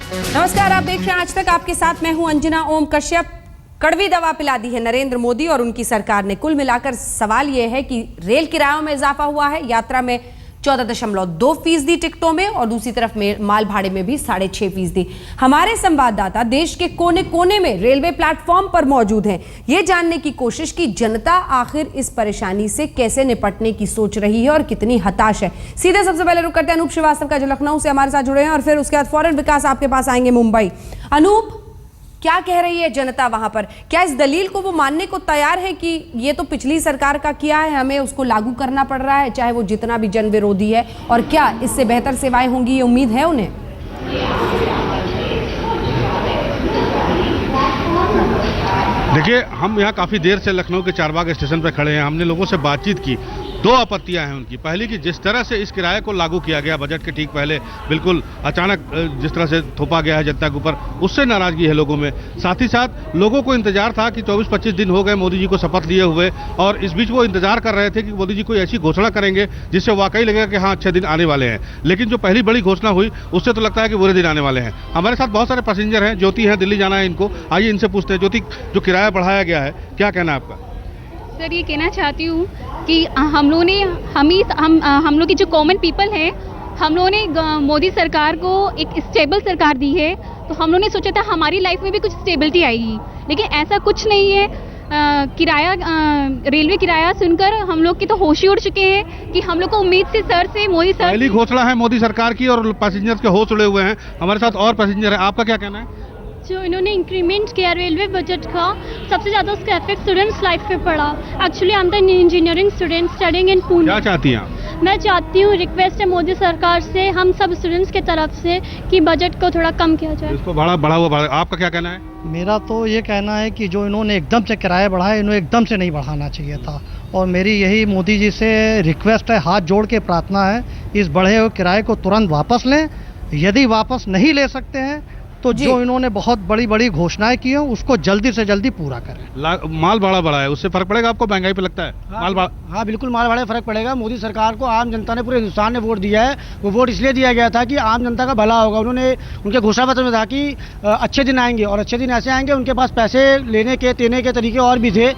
नमस्कार, आप देख रहे हैं आज तक। आपके साथ मैं हूं अंजना ओम कश्यप। कड़वी दवा पिला दी है नरेंद्र मोदी और उनकी सरकार ने। कुल मिलाकर सवाल यह है कि रेल किरायों में इजाफा हुआ है, यात्रा में 14.2% टिकटों में, और दूसरी तरफ में माल भाड़े में भी 6.5%। हमारे संवाददाता देश के कोने कोने में रेलवे प्लेटफॉर्म पर मौजूद हैं। ये जानने की कोशिश की जनता आखिर इस परेशानी से कैसे निपटने की सोच रही है और कितनी हताश है। सीधे सबसे पहले रुक करते हैं अनूप श्रीवास्तव का, जो लखनऊ से हमारे साथ जुड़े हैं, और फिर उसके बाद फौरन विकास आपके पास आएंगे मुंबई। अनूप, क्या कह रही है जनता वहां पर? क्या इस दलील को वो मानने को तैयार है कि ये तो पिछली सरकार का किया है, हमें उसको लागू करना पड़ रहा है, चाहे वो जितना भी जन विरोधी है? और क्या इससे बेहतर सेवाएं होंगी, ये उम्मीद है उन्हें? देखिए, हम यहाँ काफ़ी देर से लखनऊ के चारबाग स्टेशन पर खड़े हैं। हमने लोगों से बातचीत की। दो आपत्तियां हैं उनकी। पहली कि जिस तरह से इस किराए को लागू किया गया बजट के ठीक पहले, बिल्कुल अचानक जिस तरह से थोपा गया है जनता के ऊपर, उससे नाराजगी है लोगों में। साथ ही साथ लोगों को इंतजार था कि 24-25 दिन हो गए मोदी जी को शपथ लिए हुए, और इस बीच वो इंतजार कर रहे थे कि मोदी जी कोई ऐसी घोषणा करेंगे जिससे वाकई लगेगा कि हाँ, अच्छे दिन आने वाले हैं। लेकिन जो पहली बड़ी घोषणा हुई उससे तो लगता है कि बुरे दिन आने वाले हैं। हमारे साथ बहुत सारे पैसेंजर हैं। ज्योति हैं, दिल्ली जाना है इनको। आइए इनसे पूछते हैं। ज्योति, जो किराया बढ़ाया गया है, क्या कहना है आपका? सर, ये कहना चाहती हूँ कि हम लोग की जो कॉमन पीपल हैं, हम लोगों ने मोदी सरकार को एक स्टेबल सरकार दी है, तो हम लोगों ने सोचा था हमारी लाइफ में भी कुछ स्टेबिलिटी आएगी, लेकिन ऐसा कुछ नहीं है। रेलवे किराया सुनकर हम लोग की तो होश ही उड़ चुके हैं कि हम लोग को उम्मीद से मोदी सर पहली घोषणा है मोदी सरकार की और पैसेंजर्स के होश उड़े हुए हैं। हमारे साथ और पैसेंजर है, आपका क्या कहना है? जो इन्होंने इंक्रीमेंट किया रेलवे बजट का, सबसे ज़्यादा उसका इफेक्ट स्टूडेंट्स लाइफ पे पड़ा। Actually I am the engineering student studying in Pune. क्या चाहती हैं आप? मैं चाहती हूँ, रिक्वेस्ट है मोदी सरकार से, हम सब स्टूडेंट्स के तरफ से, कि बजट को थोड़ा कम किया जाए। इसको बढ़ा हुआ। आपका क्या कहना है? मेरा तो ये कहना है कि जो इन्होंने एकदम से किराया बढ़ाया, इन्होंने एकदम से नहीं बढ़ाना चाहिए था। और मेरी यही मोदी जी से रिक्वेस्ट है, हाथ जोड़ के प्रार्थना है, इस बढ़े हुए किराए को तुरंत वापस लें। यदि वापस नहीं ले सकते हैं तो जो इन्होंने बहुत बड़ी बड़ी घोषणाएं की हैं उसको जल्दी से जल्दी पूरा करें। माल भाड़ा बढ़ा है, उससे फर्क पड़ेगा आपको? महंगाई पे लगता है माल भाड़ा? हाँ, बिल्कुल माल भाड़े फर्क पड़ेगा। मोदी सरकार को आम जनता ने, पूरे हिंदुस्तान ने वोट दिया है। वो वोट इसलिए दिया गया था कि आम जनता का भला होगा। उन्होंने उनके घोषणा पत्र में था कि अच्छे दिन आएंगे, और अच्छे दिन ऐसे आएंगे, उनके पास पैसे लेने के देने के तरीके और भी थे।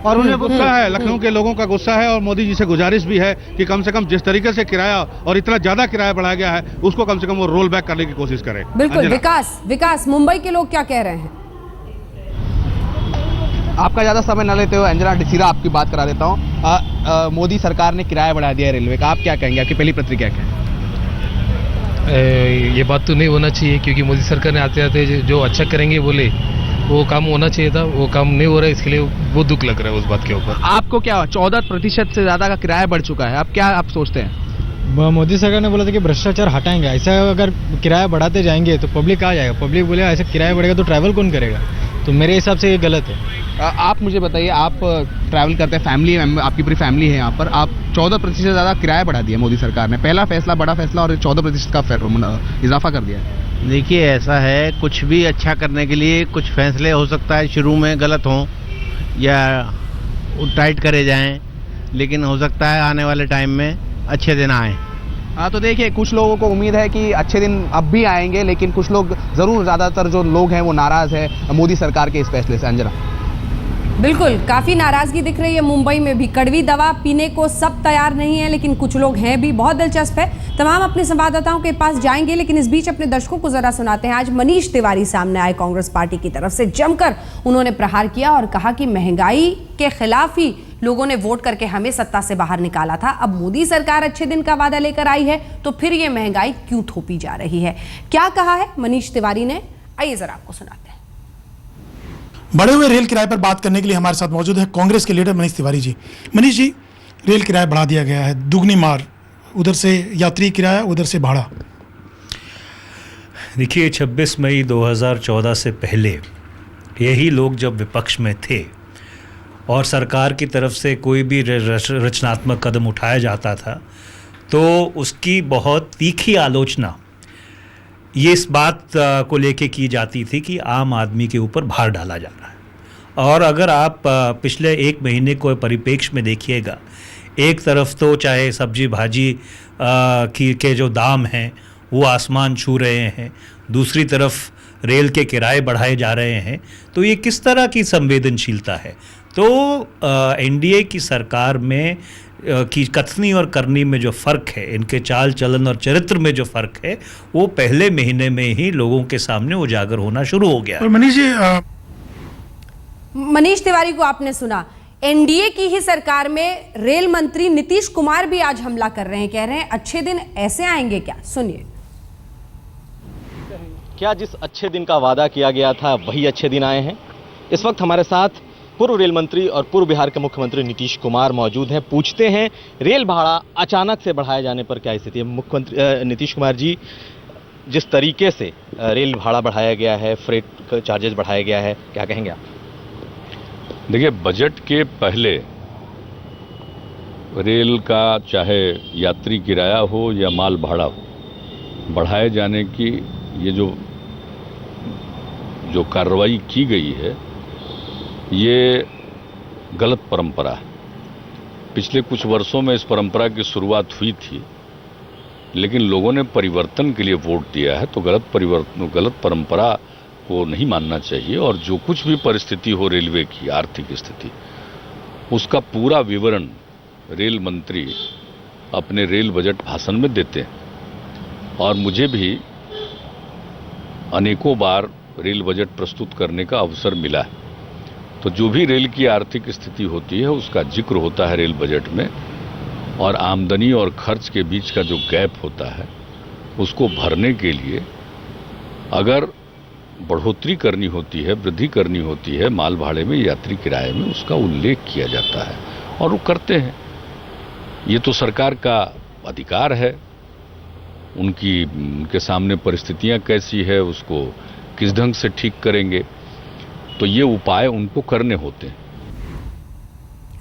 और उन्हें गुस्सा है, लखनऊ के लोगों का गुस्सा है, और मोदी जी से गुजारिश भी है कि कम से कम जिस तरीके से किराया और इतना ज्यादा किराया बढ़ाया गया है, उसको कम से कम वो रोल बैक करने की कोशिश करें। बिल्कुल। विकास, मुंबई के लोग क्या कह रहे हैं? आपका ज़्यादा समय न लेते हुए अंजना, सीधा आपकी बात करा देता हूँ। मोदी सरकार ने किराया बढ़ा दिया है रेलवे का, आप क्या कहेंगे? आपकी पहली प्रतिक्रिया क्या है? ये बात तो नहीं होना चाहिए, क्योंकि मोदी सरकार ने आते आते जो अच्छा करेंगे बोले, वो काम होना चाहिए था। वो काम नहीं हो रहा है, इसके लिए बहुत दुख लग रहा है उस बात के ऊपर। आपको क्या 14% से ज़्यादा का किराया बढ़ चुका है, आप क्या सोचते हैं? मोदी सरकार ने बोला था कि भ्रष्टाचार हटाएंगे। ऐसा अगर किराया बढ़ाते जाएंगे तो पब्लिक कहाँ जाएगा? पब्लिक बोले ऐसा किराया बढ़ेगा तो ट्रैवल कौन करेगा? तो मेरे हिसाब से ये गलत है। आप मुझे बताइए, आप ट्रैवल करते हैं, फैमिली, आपकी पूरी फैमिली है यहाँ पर, आप 14% से ज़्यादा किराया बढ़ा दिया मोदी सरकार ने। पहला फैसला, बड़ा फैसला, और 14% का इजाफा कर दिया है। देखिए, ऐसा है, कुछ भी अच्छा करने के लिए कुछ फैसले हो सकता है शुरू में गलत हों या टाइट करे जाएं, लेकिन हो सकता है आने वाले टाइम में अच्छे दिन आए। हाँ, तो देखिए, कुछ लोगों को उम्मीद है कि अच्छे दिन अब भी आएंगे, लेकिन कुछ लोग ज़रूर, ज़्यादातर जो लोग हैं वो नाराज़ है मोदी सरकार के इस फैसले से। अंजना, बिल्कुल, काफी नाराजगी दिख रही है मुंबई में भी। कड़वी दवा पीने को सब तैयार नहीं है, लेकिन कुछ लोग हैं भी। बहुत दिलचस्प है। तमाम अपने संवाददाताओं के पास जाएंगे, लेकिन इस बीच अपने दर्शकों को जरा सुनाते हैं। आज मनीष तिवारी सामने आए कांग्रेस पार्टी की तरफ से। जमकर उन्होंने प्रहार किया और कहा कि महंगाई के खिलाफ ही लोगों ने वोट करके हमें सत्ता से बाहर निकाला था। अब मोदी सरकार अच्छे दिन का वादा लेकर आई है, तो फिर ये महंगाई क्यों थोपी जा रही है? क्या कहा है मनीष तिवारी ने, आइए जरा आपको सुनाते हैं। बढ़े हुए रेल किराए पर बात करने के लिए हमारे साथ मौजूद है कांग्रेस के लीडर मनीष तिवारी जी। मनीष जी, रेल किराया बढ़ा दिया गया है, दुगनी मार, उधर से यात्री किराया, उधर से भाड़ा। देखिए, 26 मई 2014 से पहले यही लोग जब विपक्ष में थे और सरकार की तरफ से कोई भी रचनात्मक कदम उठाया जाता था, तो उसकी बहुत तीखी आलोचना ये इस बात को लेके की जाती थी कि आम आदमी के ऊपर भार डाला जा रहा है। और अगर आप पिछले एक महीने को परिप्रेक्ष्य में देखिएगा, एक तरफ तो चाहे सब्जी भाजी के जो दाम हैं वो आसमान छू रहे हैं, दूसरी तरफ रेल के किराए बढ़ाए जा रहे हैं, तो ये किस तरह की संवेदनशीलता है? तो एनडीए की सरकार में की कथनी और करनी में जो फ़र्क है, इनके चाल चलन और चरित्र में जो फ़र्क है, वो पहले महीने में ही लोगों के सामने उजागर होना शुरू हो गया। और मनीष जी, मनीष तिवारी को आपने सुना, एनडीए की ही सरकार में रेल मंत्री नीतीश कुमार भी आज हमला कर रहे हैं, कह रहे हैं अच्छे दिन ऐसे आएंगे क्या? सुनिए। क्या जिस अच्छे दिन का वादा किया गया था वही अच्छे दिन आए हैं? इस वक्त हमारे साथ पूर्व रेल मंत्री और पूर्व बिहार के मुख्यमंत्री नीतीश कुमार मौजूद हैं। पूछते हैं रेल भाड़ा अचानक से बढ़ाए जाने पर क्या स्थिति है। मुख्यमंत्री नीतीश कुमार जी, जिस तरीके से रेल भाड़ा बढ़ाया गया है, फ्रेट चार्जेस बढ़ाया गया है, क्या कहेंगे आप? देखिए, बजट के पहले रेल का चाहे यात्री किराया हो या माल भाड़ा हो, बढ़ाए जाने की ये जो कार्रवाई की गई है, ये गलत परंपरा है। पिछले कुछ वर्षों में इस परंपरा की शुरुआत हुई थी, लेकिन लोगों ने परिवर्तन के लिए वोट दिया है, तो गलत परंपरा को नहीं मानना चाहिए। और जो कुछ भी परिस्थिति हो रेलवे की आर्थिक स्थिति, उसका पूरा विवरण रेल मंत्री अपने रेल बजट भाषण में देते हैं। और मुझे भी अनेकों बार रेल बजट प्रस्तुत करने का अवसर मिला है। तो जो भी रेल की आर्थिक स्थिति होती है, उसका जिक्र होता है रेल बजट में, और आमदनी और खर्च के बीच का जो गैप होता है, उसको भरने के लिए अगर बढ़ोतरी करनी होती है, वृद्धि करनी होती है माल भाड़े में, यात्री किराए में, उसका उल्लेख किया जाता है और वो करते हैं। ये तो सरकार का अधिकार है, उनके सामने परिस्थितियां कैसी है, उसको किस ढंग से ठीक करेंगे, तो ये उपाय उनको करने होते हैं।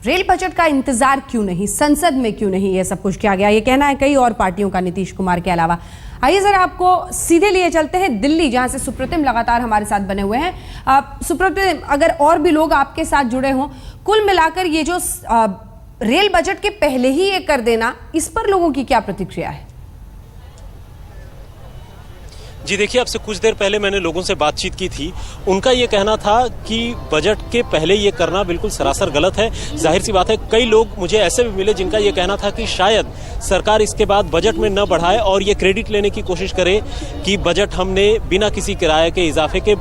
रेल बजट का इंतजार क्यों नहीं, संसद में क्यों नहीं ये सब कुछ किया गया, ये कहना है कई और पार्टियों का नीतीश कुमार के अलावा। आइए जरा आपको सीधे लिए चलते हैं दिल्ली, जहां से सुप्रतिम लगातार हमारे साथ बने हुए हैं। सुप्रतिम, अगर और भी लोग आपके साथ जुड़े हों, कुल मिलाकर ये जो रेल बजट के पहले ही ये कर देना, इस पर लोगों की क्या प्रतिक्रिया है? जी देखिए, अब से कुछ देर पहले मैंने लोगों से बातचीत की थी। उनका ये कहना था कि बजट के पहले ये करना बिल्कुल सरासर गलत है। जाहिर सी बात है, कई लोग मुझे ऐसे भी मिले जिनका ये कहना था कि शायद सरकार इसके बाद बजट में न बढ़ाए और ये क्रेडिट लेने की कोशिश करे कि बजट हमने बिना किसी किराए के इजाफे के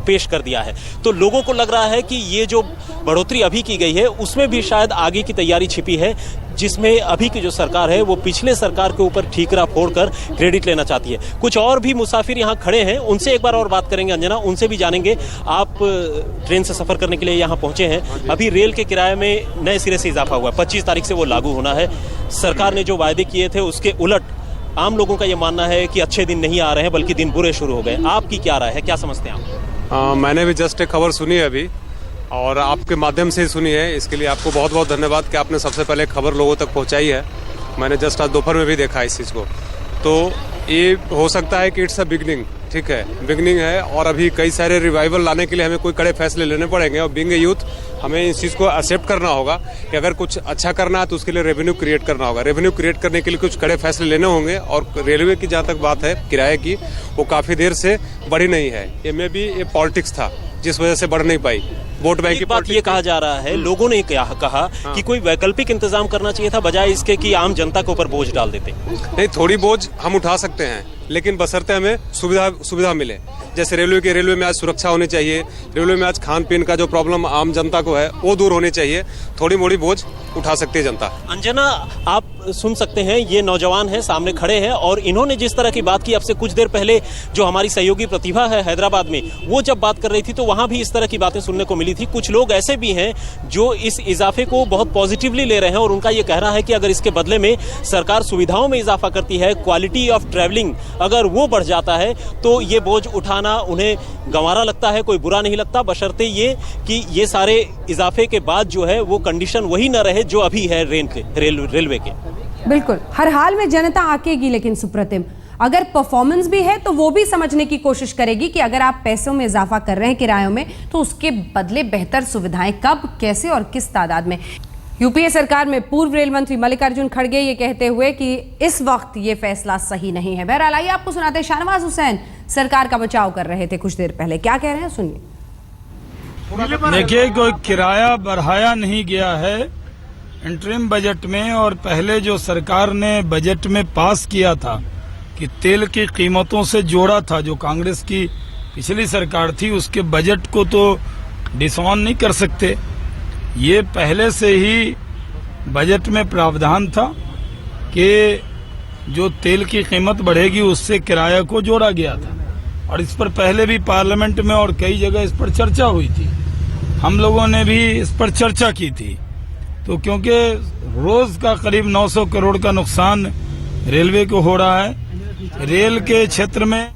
पेश कर दिया है। तो लोगों को लग रहा है कि ये जो बढ़ोतरी अभी की गई है, उसमें भी शायद आगे की तैयारी छिपी है, जिसमें अभी की जो सरकार है वो पिछले सरकार के ऊपर ठीकरा फोड़कर क्रेडिट लेना चाहती है। कुछ और भी मुसाफिर यहाँ खड़े हैं, उनसे एक बार और बात करेंगे। अंजना, उनसे भी जानेंगे। आप ट्रेन से सफर करने के लिए यहाँ पहुंचे हैं। अभी रेल के किराए में नए सिरे से इजाफा हुआ है, 25 तारीख से वो लागू होना है। सरकार ने जो वायदे किए थे उसके उलट आम लोगों का ये मानना है कि अच्छे दिन नहीं आ रहे हैं, बल्कि दिन बुरे शुरू हो गए। आपकी क्या राय है, क्या समझते हैं आप? मैंने भी जस्ट एक खबर सुनी है अभी, और आपके माध्यम से सुनी है। इसके लिए आपको बहुत बहुत धन्यवाद कि आपने सबसे पहले खबर लोगों तक पहुंचाई है। मैंने जस्ट आज दोपहर में भी देखा इस चीज़ को। तो ये हो सकता है कि इट्स अ बिगनिंग, ठीक है, बिगनिंग है, और अभी कई सारे रिवाइवल लाने के लिए हमें कोई कड़े फैसले लेने पड़ेंगे। और बीइंग ए यूथ, हमें इस चीज़ को एक्सेप्ट करना होगा कि अगर कुछ अच्छा करना है तो उसके लिए रेवेन्यू क्रिएट करना होगा। रेवेन्यू क्रिएट करने के लिए कुछ कड़े फैसले लेने होंगे। और रेलवे की जहाँ तक बात है किराए की, वो काफ़ी देर से बढ़ी नहीं है। ये में भी ये पॉलिटिक्स था जिस वजह से बढ़ नहीं पाई। वोट बैंक की बात ये कहा जा रहा है, लोगों ने क्या कहा कि कोई वैकल्पिक इंतजाम करना चाहिए था, बजाय इसके कि आम जनता के ऊपर बोझ डाल देते। नहीं, थोड़ी बोझ हम उठा सकते हैं, लेकिन बशर्ते हमें सुविधा मिले। जैसे रेलवे में आज सुरक्षा होनी चाहिए, रेलवे में आज खान पीन का जो प्रॉब्लम आम जनता को है वो दूर होनी चाहिए। थोड़ी मोड़ी बोझ उठा सकती है जनता। अंजना, आप सुन सकते हैं, ये नौजवान हैं, सामने खड़े हैं, और इन्होंने जिस तरह की बात की, अब से कुछ देर पहले जो हमारी सहयोगी प्रतिभा है हैदराबाद में, वो जब बात कर रही थी तो वहां भी इस तरह की बातें सुनने को मिली थी। कुछ लोग ऐसे भी हैं जो इस इजाफे को बहुत पॉजिटिवली ले रहे हैं, और उनका ये कहना है कि अगर इसके बदले में सरकार सुविधाओं में इजाफा करती है, क्वालिटी ऑफ ट्रैवलिंग अगर वो बढ़ जाता है, तो ये बोझ उठाना उन्हें गंवारा लगता है, कोई बुरा नहीं लगता, बशर्ते ये कि ये सारे इजाफे के बाद जो है वो कंडीशन वही न रहे जो अभी है रेलवे के। बिल्कुल, हर हाल में जनता आकेगी, लेकिन सुप्रतिम, अगर परफॉर्मेंस भी है तो वो भी समझने की कोशिश करेगी कि अगर आप पैसों में इजाफा कर रहे हैं किरायों में, तो उसके बदले बेहतर सुविधाएं कब, कैसे और किस तादाद में। यूपीए सरकार में पूर्व रेल मंत्री मल्लिकार्जुन खड़गे ये कहते हुए कि इस वक्त ये फैसला सही नहीं है। बहरहाल आइए आपको सुनाते हैं शाहनवाज हुसैन सरकार का बचाव कर रहे थे कुछ देर पहले। क्या कह रहे हैं सुनिए। देखिए, कोई किराया बढ़ाया नहीं गया है इंटरिम बजट में, और पहले जो सरकार ने बजट में पास किया था कि तेल की कीमतों से जोड़ा था, जो कांग्रेस की पिछली सरकार थी, उसके बजट को तो डिसऑन नहीं कर सकते। ये पहले से ही बजट में प्रावधान था कि जो तेल की कीमत बढ़ेगी उससे किराया को जोड़ा गया था, और इस पर पहले भी पार्लियामेंट में और कई जगह इस पर चर्चा हुई थी। हम लोगों ने भी इस पर चर्चा की थी। तो क्योंकि रोज का करीब 900 करोड़ का नुकसान रेलवे को हो रहा है, रेल के क्षेत्र में